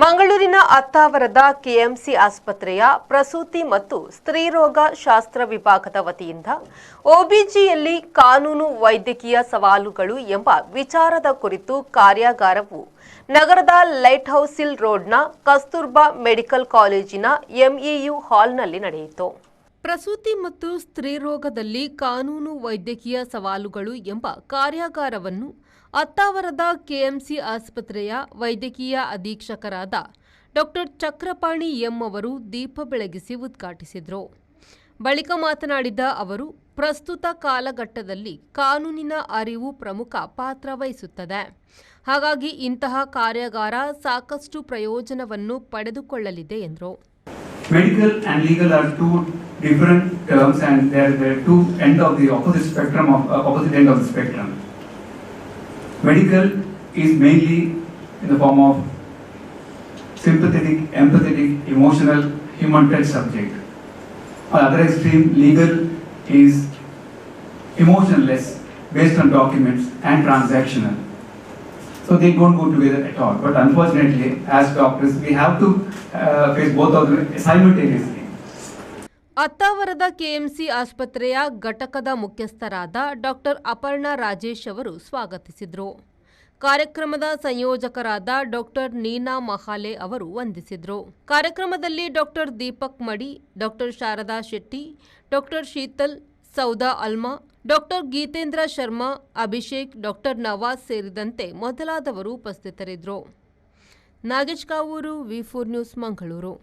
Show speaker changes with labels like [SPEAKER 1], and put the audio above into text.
[SPEAKER 1] ಮಂಗಳೂರಿನ ಅತ್ತಾವರದ ಕೆಎಂಸಿ ಆಸ್ಪತ್ರೆಯ ಪ್ರಸೂತಿ ಮತ್ತು ಸ್ತ್ರೀರೋಗ ಶಾಸ್ತ್ರ ವಿಭಾಗದ ವತಿಯಿಂದ ಒಬಿಜಿಯಲ್ಲಿ ಕಾನೂನು ವೈದ್ಯಕೀಯ ಸವಾಲುಗಳು ಎಂಬ ವಿಚಾರದ ಕುರಿತು ಕಾರ್ಯಾಗಾರವು ನಗರದ ಲೈಟ್ ಹೌಸ್ ಹಿಲ್ ರೋಡ್ನ ಕಸ್ತೂರ್ಬಾ ಮೆಡಿಕಲ್ ಕಾಲೇಜಿನ ಎಂಇಯು ಹಾಲ್ನಲ್ಲಿ ನಡೆಯಿತು. ಪ್ರಸೂತಿ ಮತ್ತು ಸ್ತ್ರೀರೋಗದಲ್ಲಿ ಕಾನೂನು ವೈದ್ಯಕೀಯ ಸವಾಲುಗಳು ಎಂಬ ಕಾರ್ಯಾಗಾರವನ್ನು ಅತ್ತಾವರದ ಕೆಎಂಸಿ ಆಸ್ಪತ್ರೆಯ ವೈದ್ಯಕೀಯ ಅಧೀಕ್ಷಕರಾದ ಡಾ ಚಕ್ರಪಾಣಿ ಎಂ ಅವರು ದೀಪ ಬೆಳಗಿಸಿ ಉದ್ಘಾಟಿಸಿದರು. ಬಳಿಕ ಮಾತನಾಡಿದ ಅವರು, ಪ್ರಸ್ತುತ ಕಾಲಘಟ್ಟದಲ್ಲಿ ಕಾನೂನಿನ ಅರಿವು ಪ್ರಮುಖ ಪಾತ್ರ ವಹಿಸುತ್ತದೆ. ಹಾಗಾಗಿ ಇಂತಹ ಕಾರ್ಯಾಗಾರ ಸಾಕಷ್ಟು ಪ್ರಯೋಜನವನ್ನು ಪಡೆದುಕೊಳ್ಳಲಿದೆ ಎಂದರು.
[SPEAKER 2] Medical and legal are two different terms, and they are two end of the opposite spectrum opposite end of the spectrum. Medical is mainly in the form of sympathetic, empathetic, emotional, human touch subject. On the other extreme, legal is emotionless, based on documents and transactional. So they don't go together at all. But unfortunately, as doctors, we have to face both of them simultaneously.
[SPEAKER 1] ಅತ್ತಾವರದ KMC ಆಸ್ಪತ್ರೆಯ ಘಟಕದ ಮುಖ್ಯಸ್ಥರಾದ ಡಾ ಅಪರ್ಣಾ ರಾಜೇಶ್ ಅವರು ಸ್ವಾಗತಿಸಿದರು. ಕಾರ್ಯಕ್ರಮದ ಸಂಯೋಜಕರಾದ ಡಾ ನೀನಾ ಮಹಾಲೆ ಅವರು ವಂದಿಸಿದರು. ಕಾರ್ಯಕ್ರಮದಲ್ಲಿ ಡಾ ದೀಪಕ್ ಮಡಿ, ಡಾ ಶಾರದಾ ಶೆಟ್ಟಿ, ಡಾ ಶೀತಲ್ ಸೌದಾ ಅಲ್ಮಾ, ಡಾ ಗೀತೇಂದ್ರ ಶರ್ಮಾ, ಅಭಿಷೇಕ್, ಡಾ ನವಾಜ್ ಸೇರಿದಂತೆ ಮೊದಲಾದವರು ಉಪಸ್ಥಿತರಿದ್ದರು. ನಾಗೇಶ್ ಕಾವೂರು, ವಿ4 ನ್ಯೂಸ್, ಮಂಗಳೂರು.